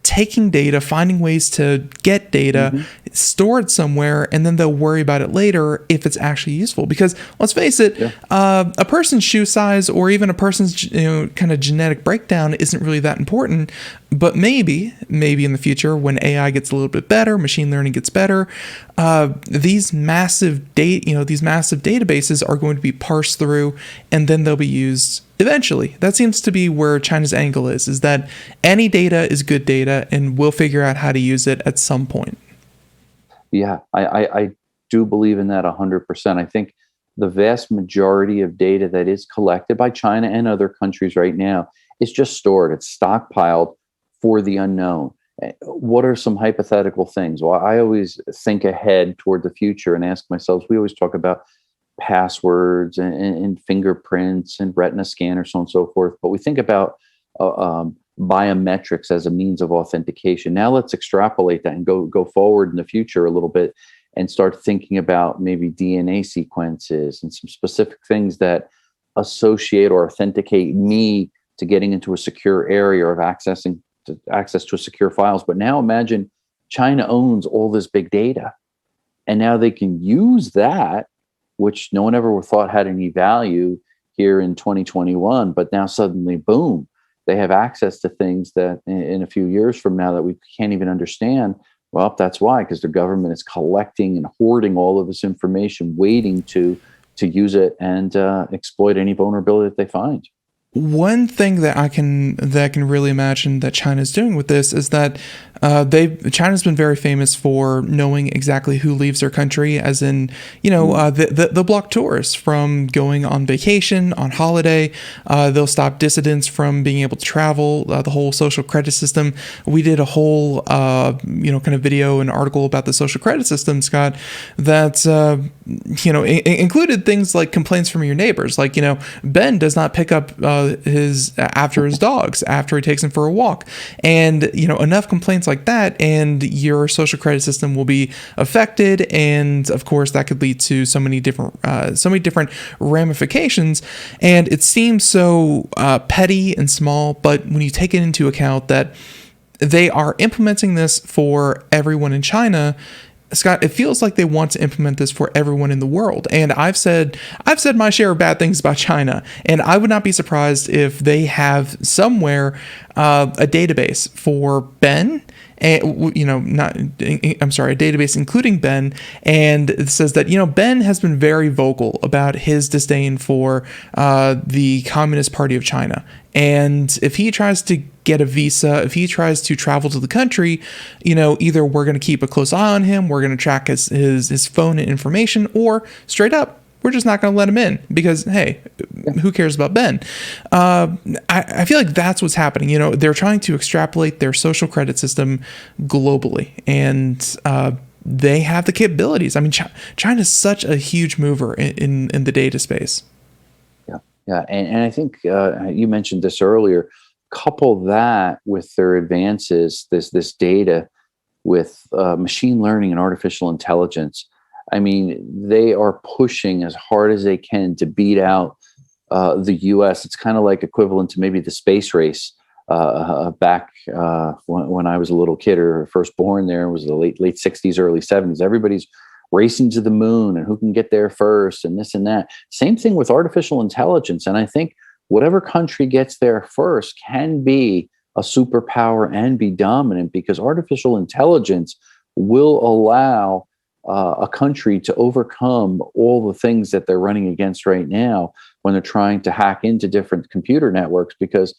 taking data, finding ways to get data, store it somewhere, and then they'll worry about it later if it's actually useful. Because let's face it, a person's shoe size or even a person's kind of genetic breakdown isn't really that important. But maybe in the future, when AI gets a little bit better, machine learning gets better, these massive databases are going to be parsed through, and then they'll be used eventually. That seems to be where China's angle is that any data is good data, and we'll figure out how to use it at some point. Yeah, I do believe in that 100%. I think the vast majority of data that is collected by China and other countries right now is just stored. It's stockpiled for the unknown. What are some hypothetical things? Well, I always think ahead toward the future and ask myself, we always talk about passwords and fingerprints and retina scanners, so on and so forth. But we think about biometrics as a means of authentication. Now let's extrapolate that and go forward in the future a little bit and start thinking about maybe DNA sequences and some specific things that associate or authenticate me to getting into a secure area or of access to secure files. But now imagine China owns all this big data, and now they can use that, which no one ever thought had any value here in 2021. But now suddenly, boom, they have access to things that in a few years from now that we can't even understand. Well, that's why, because the government is collecting and hoarding all of this information, waiting to use it and exploit any vulnerability that they find. One thing that I can really imagine that China's doing with this is that China's been very famous for knowing exactly who leaves their country, as in, they'll block tourists from going on vacation, on holiday. They'll stop dissidents from being able to travel, the whole social credit system. We did a whole, kind of video and article about the social credit system, Scott, that, included things like complaints from your neighbors. Like, Ben does not pick up his dogs after he takes them for a walk. And, enough complaints like that, and your social credit system will be affected. And of course, that could lead to so many different ramifications. And it seems so petty and small, but when you take it into account that they are implementing this for everyone in China, Scott, it feels like they want to implement this for everyone in the world. And I've said my share of bad things about China, and I would not be surprised if they have somewhere a database for Ben, and a database including Ben, and it says that Ben has been very vocal about his disdain for the Communist Party of China. And if he tries to get a visa, if he tries to travel to the country, either we're going to keep a close eye on him, we're going to track his phone and information, or straight up, we're just not going to let him in because, hey, who cares about Ben? I feel like that's what's happening. They're trying to extrapolate their social credit system globally, and they have the capabilities. I mean, China's such a huge mover in the data space. Yeah, and I think you mentioned this earlier. Couple that with their advances, this data with machine learning and artificial intelligence. I mean, they are pushing as hard as they can to beat out the U.S. It's kind of like equivalent to maybe the space race back when I was a little kid or first born. There was the late 60s, early 70s. Everybody's racing to the moon and who can get there first and this and that. Same thing with artificial intelligence. And I think whatever country gets there first can be a superpower and be dominant, because artificial intelligence will allow a country to overcome all the things that they're running against right now when they're trying to hack into different computer networks, because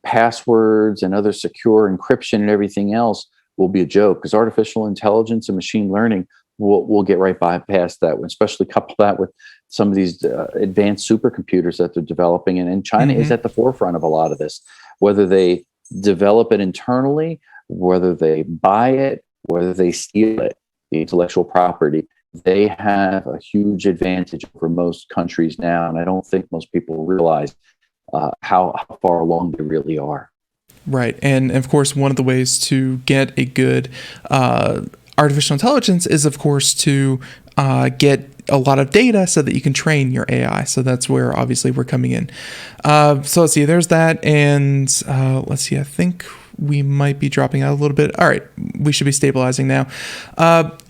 passwords and other secure encryption and everything else will be a joke, because artificial intelligence and machine learning will get right past that, especially couple that with some of these advanced supercomputers that they're developing. And China is at the forefront of a lot of this, whether they develop it internally, whether they buy it, whether they steal it, the intellectual property. They have a huge advantage over most countries now. And I don't think most people realize how far along they really are. Right. And of course, one of the ways to get a good artificial intelligence is, of course, to get a lot of data so that you can train your AI. So that's where obviously we're coming in. So let's see, there's that. And let's see, I think we might be dropping out a little bit. All right, we should be stabilizing now.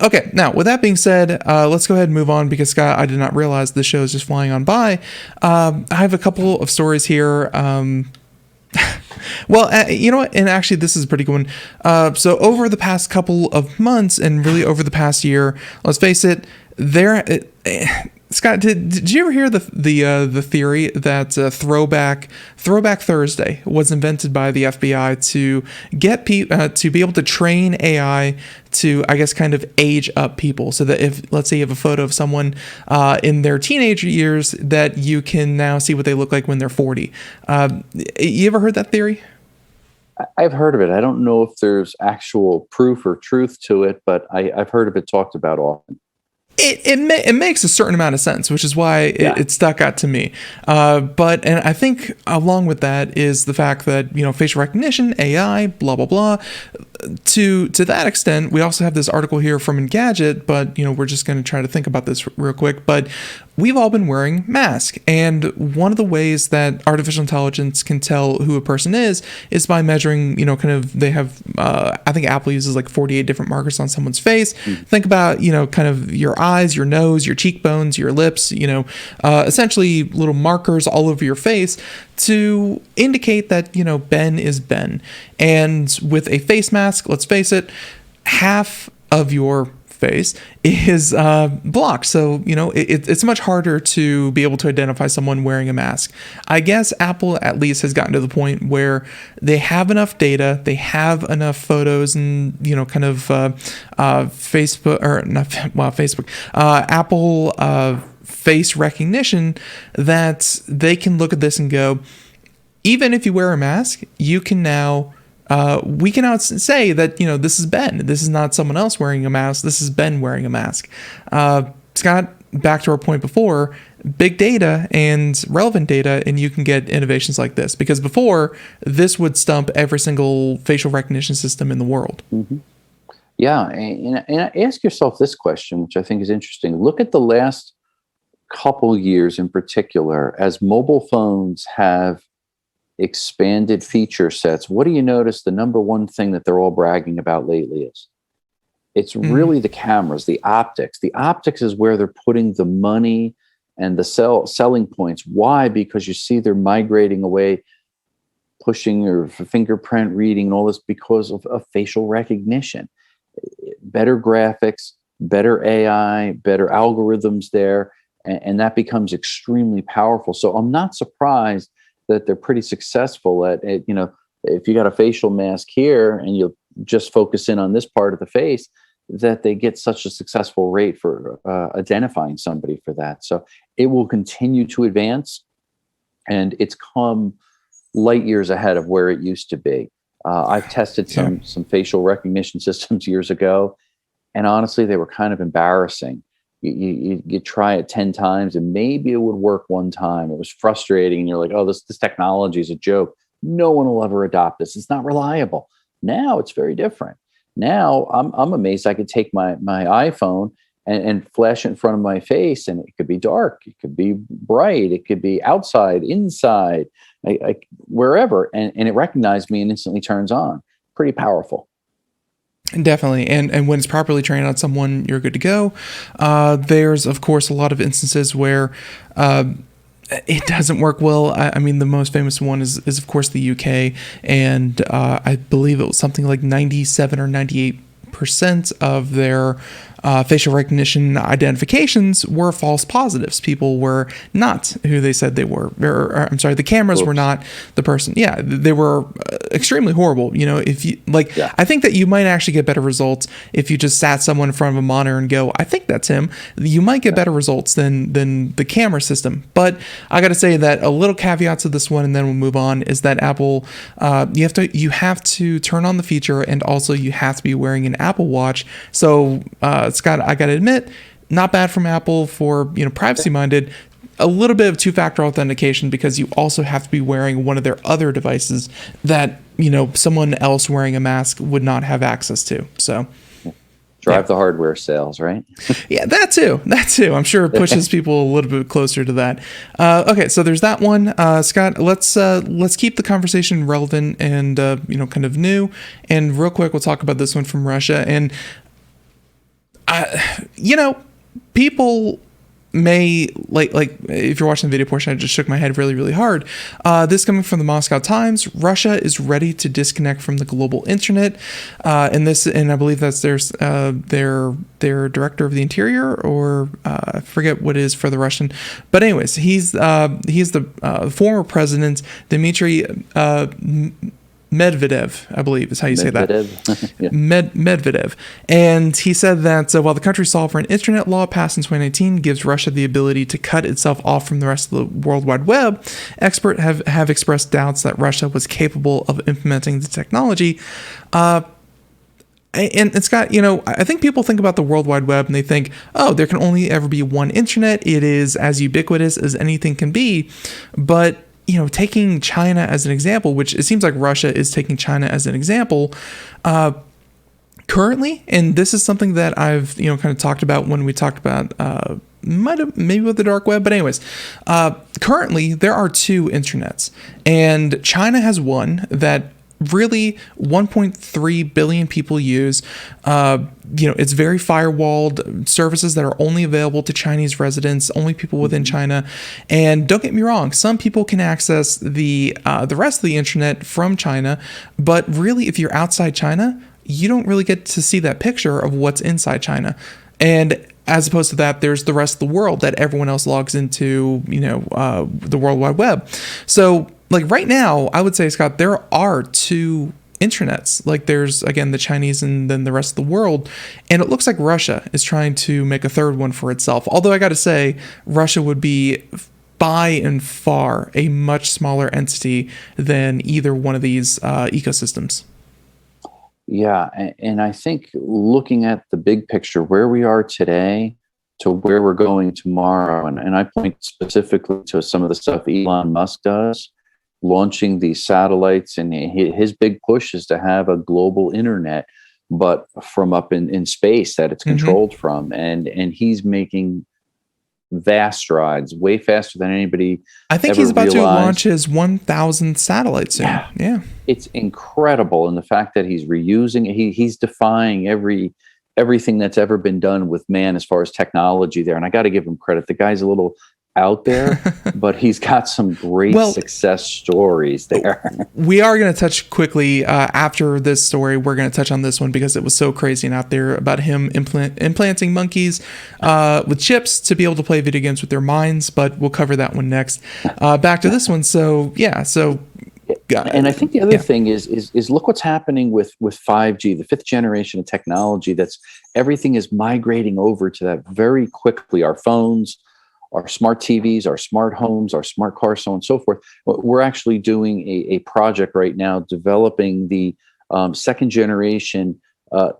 Okay, now with that being said, let's go ahead and move on, because Scott, I did not realize the show is just flying on by. I have a couple of stories here. Well, you know what? And actually, this is a pretty good one. So over the past couple of months, and really over the past year, let's face it, Scott, did you ever hear the theory that Throwback Thursday was invented by the FBI to get to be able to train AI to, I guess, kind of age up people, so that if, let's say, you have a photo of someone in their teenage years, that you can now see what they look like when they're 40. You ever heard that theory? I've heard of it. I don't know if there's actual proof or truth to it, but I've heard of it talked about often. It makes a certain amount of sense, which is why it stuck out to me. And I think along with that is the fact that, facial recognition, AI, blah, blah, blah. To that extent, we also have this article here from Engadget, but, we're just going to try to think about this real quick. But we've all been wearing masks. And one of the ways that artificial intelligence can tell who a person is by measuring, they have, I think Apple uses like 48 different markers on someone's face. Think about, kind of your eyes, your nose, your cheekbones, your lips, essentially little markers all over your face to indicate that, Ben is Ben. And with a face mask, let's face it, half of your face is blocked. So, it's much harder to be able to identify someone wearing a mask. I guess Apple at least has gotten to the point where they have enough data, they have enough photos and, Apple face recognition, that they can look at this and go, even if you wear a mask, you can now we can now say that, this is Ben. This is not someone else wearing a mask. This is Ben wearing a mask. Scott, back to our point before, big data and relevant data, and you can get innovations like this. Because before, this would stump every single facial recognition system in the world. Mm-hmm. Yeah, and ask yourself this question, which I think is interesting. Look at the last couple years in particular, as mobile phones have expanded feature sets. What do you notice the number one thing that they're all bragging about lately is? It's really the cameras, the optics. The optics is where they're putting the money and the selling points. Why? Because you see they're migrating away, pushing your fingerprint reading and all this because of facial recognition. Better graphics, better AI, better algorithms there, and that becomes extremely powerful. So I'm not surprised that they're pretty successful at it. If you got a facial mask here and you just focus in on this part of the face, that they get such a successful rate for identifying somebody for that. So it will continue to advance. and it's come light years ahead of where it used to be. I've tested some facial recognition systems years ago, and honestly, they were kind of embarrassing. You try it 10 times and maybe it would work one time. It was frustrating. And you're like, oh, this technology is a joke. No one will ever adopt this. It's not reliable. Now it's very different. Now I'm amazed I could take my iPhone and flash it in front of my face, and it could be dark, it could be bright, it could be outside, inside, wherever, and it recognizes me and instantly turns on. Pretty powerful. Definitely. And when it's properly trained on someone, you're good to go. There's, of course, a lot of instances where it doesn't work well. I mean, the most famous one is of course, the UK. And I believe it was something like 97 or 98% of their facial recognition identifications were false positives. People were not who they said they were. I'm sorry, the cameras were not the person. Yeah, they were extremely horrible. You know, if you I think that you might actually get better results if you just sat someone in front of a monitor and go, I think that's him. You might get better results than the camera system. But I got to say that a little caveat to this one, and then we'll move on, is that Apple, you have to turn on the feature, and also you have to be wearing an Apple Watch. So I got to admit, not bad from Apple for, privacy minded. A little bit of two-factor authentication, because you also have to be wearing one of their other devices that, someone else wearing a mask would not have access to. So drive the hardware sales, right? Yeah, that too. I'm sure it pushes people a little bit closer to that. Okay, so there's that one. Scott, let's keep the conversation relevant and kind of new. And real quick, we'll talk about this one from Russia. And people may like if you're watching the video portion, I just shook my head really, really hard. This coming from the Moscow Times: Russia is ready to disconnect from the global internet, and I believe that's their director of the interior, or I forget what it is for the Russian. But anyways, he's the former president Dmitry Medvedev, I believe is how you say that. Yeah. Medvedev. And he said that while the country's sovereign internet law passed in 2019 gives Russia the ability to cut itself off from the rest of the World Wide Web, experts have expressed doubts that Russia was capable of implementing the technology. And it's got, I think people think about the World Wide Web and they think, oh, there can only ever be one internet. It is as ubiquitous as anything can be. But taking China as an example, which it seems like Russia is taking China as an example currently, and this is something that I've kind of talked about when we talked about maybe with the dark web, but anyways, currently there are two internets, and China has one that really 1.3 billion people use. It's very firewalled, services that are only available to Chinese residents, only people within China. And don't get me wrong, some people can access the rest of the internet from China, but really, if you're outside China, you don't really get to see that picture of what's inside China. And as opposed to that, there's the rest of the world that everyone else logs into, the World Wide Web. So right now, I would say, Scott, there are two internets. There's, again, the Chinese and then the rest of the world. And it looks like Russia is trying to make a third one for itself. Although I got to say, Russia would be by and far a much smaller entity than either one of these ecosystems. Yeah. And I think looking at the big picture, where we are today to where we're going tomorrow, and I point specifically to some of the stuff Elon Musk does, launching these satellites, and his big push is to have a global internet, but from up in space that it's controlled from, and he's making vast strides, way faster than anybody. I think he's about to launch his 1,000th satellite soon. Yeah, it's incredible, and the fact that he's reusing it, he's defying everything that's ever been done with man as far as technology there. And I got to give him credit. The guy's a little out there, but he's got some great success stories there. We are going to touch quickly after this story. We're going to touch on this one because it was so crazy and out there about him implanting monkeys with chips to be able to play video games with their minds. But we'll cover that one next. Back to this one. So yeah. And I think the other thing is look what's happening with 5G, the fifth generation of technology. Everything is migrating over to that very quickly. Our phones, our smart TVs, our smart homes, our smart cars, so on and so forth. We're actually doing a project right now developing the second generation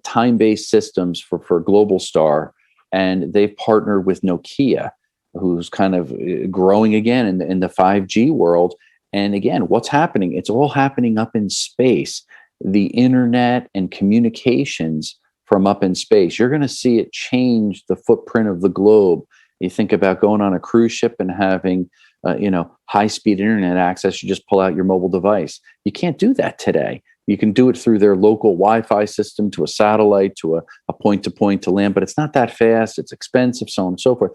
time-based systems for Globalstar, and they've partnered with Nokia, who's kind of growing again in the 5G world. And again, what's happening? It's all happening up in space. The internet and communications from up in space. You're going to see it change the footprint of the globe. You think about going on a cruise ship and having, high-speed internet access. You just pull out your mobile device. You can't do that today. You can do it through their local Wi-Fi system, to a satellite, to a point-to-point to land, but it's not that fast. It's expensive, so on and so forth.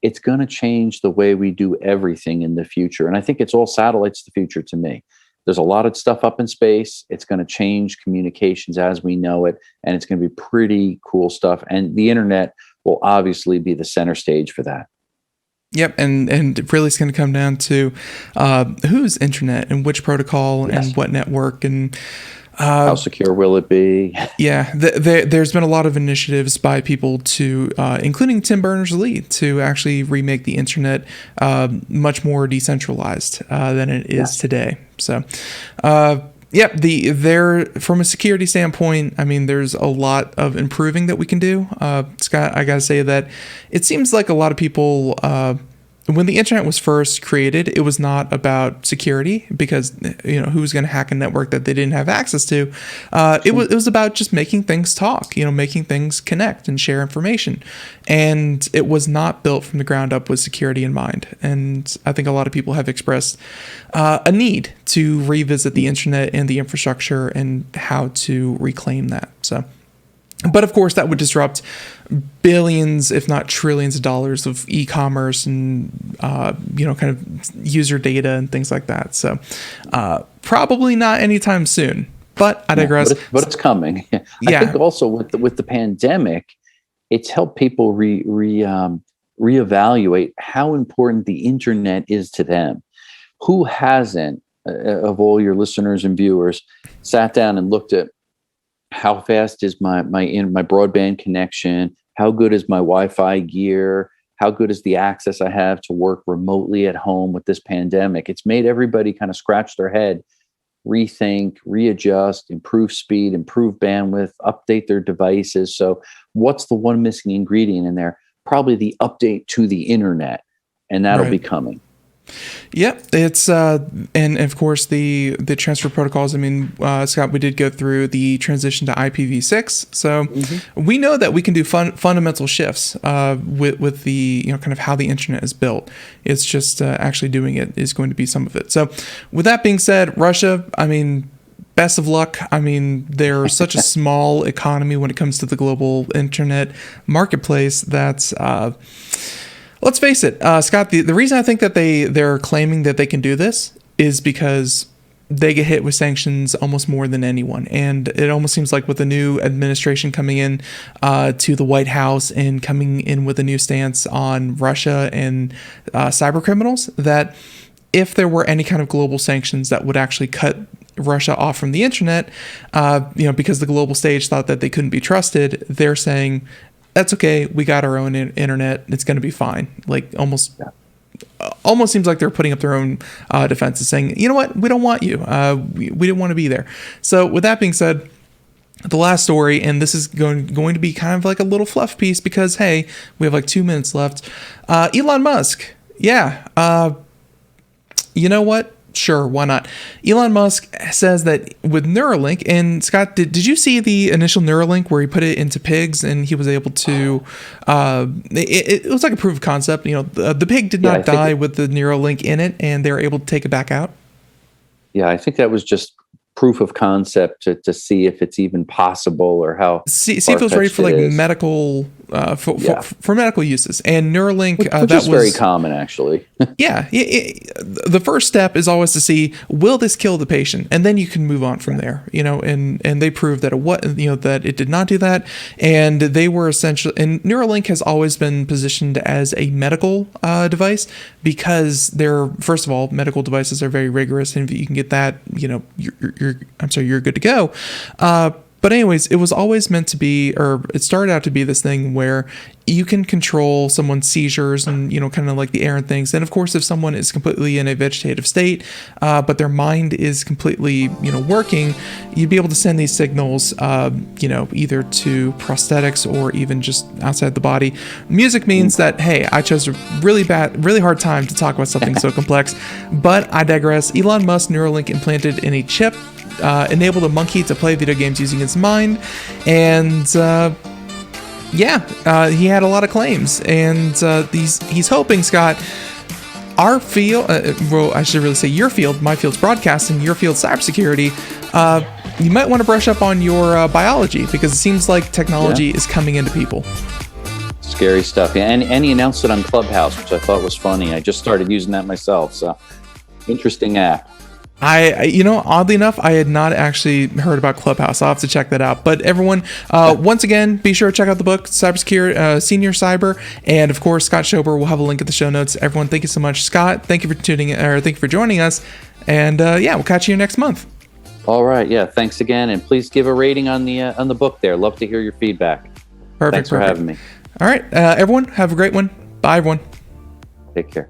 It's going to change the way we do everything in the future. And I think it's all satellites the future to me. There's a lot of stuff up in space. It's going to change communications as we know it, and it's going to be pretty cool stuff. And the internet will obviously be the center stage for that. Yep, and really it's going to come down to whose internet and which protocol and what network and how secure will it be? Yeah, there's been a lot of initiatives by people to, including Tim Berners-Lee, to actually remake the internet much more decentralized than it is today. So, from a security standpoint, I mean, there's a lot of improving that we can do. Scott, I gotta say that it seems like a lot of people, when the internet was first created, it was not about security because, who's going to hack a network that they didn't have access to? It was about just making things talk, making things connect and share information. And it was not built from the ground up with security in mind. And I think a lot of people have expressed a need to revisit the internet and the infrastructure and how to reclaim that. So. But of course, that would disrupt billions, if not trillions of dollars of e-commerce and, kind of user data and things like that. So probably not anytime soon, but I digress. But it's coming. I think also with the pandemic, it's helped people reevaluate how important the internet is to them. Who hasn't, of all your listeners and viewers, sat down and looked at how fast is my broadband connection? How good is my Wi-Fi gear? How good is the access I have to work remotely at home with this pandemic? It's made everybody kind of scratch their head, rethink, readjust, improve speed, improve bandwidth, update their devices. So what's the one missing ingredient in there? Probably the update to the internet, and that'll be coming. Yep, it's and of course the transfer protocols. I mean, Scott, we did go through the transition to IPv6, so we know that we can do fundamental shifts with the kind of how the internet is built. It's just actually doing it is going to be some of it. So, with that being said, Russia, I mean, best of luck. I mean, they're such a small economy when it comes to the global internet marketplace. That's let's face it, Scott, the reason I think that they're claiming that they can do this is because they get hit with sanctions almost more than anyone. And it almost seems like with the new administration coming in to the White House and coming in with a new stance on Russia and cyber criminals, that if there were any kind of global sanctions that would actually cut Russia off from the internet, because the global stage thought that they couldn't be trusted, they're saying, that's okay. We got our own internet. It's going to be fine. Like almost seems like they're putting up their own defenses, saying, you know what, we don't want you. We didn't want to be there. So with that being said, the last story, and this is going to be kind of like a little fluff piece because, hey, we have like 2 minutes left. Elon Musk. Yeah. You know what? Sure, why not? Elon Musk says that with Neuralink, and Scott, did you see the initial Neuralink where he put it into pigs and he was able to, it was like a proof of concept, the pig did not die with the Neuralink in it and they were able to take it back out? Yeah, I think that was just proof of concept to see if it's even possible or how see if it was ready for like medical for medical uses. And Neuralink which that is very common actually. The first step is always to see, will this kill the patient, and then you can move on from there. And they proved that that it did not do that, and they were essentially, and Neuralink has always been positioned as a medical device because they're, first of all, medical devices are very rigorous, and if you can get that, you're good to go. But anyways, it was always meant to be, or it started out to be this thing where you can control someone's seizures and, kind of like the air and things. And of course, if someone is completely in a vegetative state, but their mind is completely, working, you'd be able to send these signals, either to prosthetics or even just outside the body. Music means that, hey, I chose a really hard time to talk about something so complex, but I digress. Elon Musk Neuralink implanted in a chip enabled a monkey to play video games using its mind, and he had a lot of claims, and he's hoping, Scott, our field, I should really say your field, my field's broadcasting, your field's cybersecurity, you might want to brush up on your biology, because it seems like technology is coming into people. Scary stuff. Yeah, and he announced it on Clubhouse, which I thought was funny. I just started using that myself, so interesting app. Oddly enough, I had not actually heard about Clubhouse. I'll have to check that out. But everyone, once again, be sure to check out the book, Cybersecurity, Senior Cyber, and of course, Scott Schober. We'll have a link in the show notes. Everyone, thank you so much, Scott. Thank you for thank you for joining us, and we'll catch you next month. All right, yeah, thanks again, and please give a rating on the book there. Love to hear your feedback. Perfect. Thanks for having me. All right, everyone, have a great one. Bye, everyone. Take care.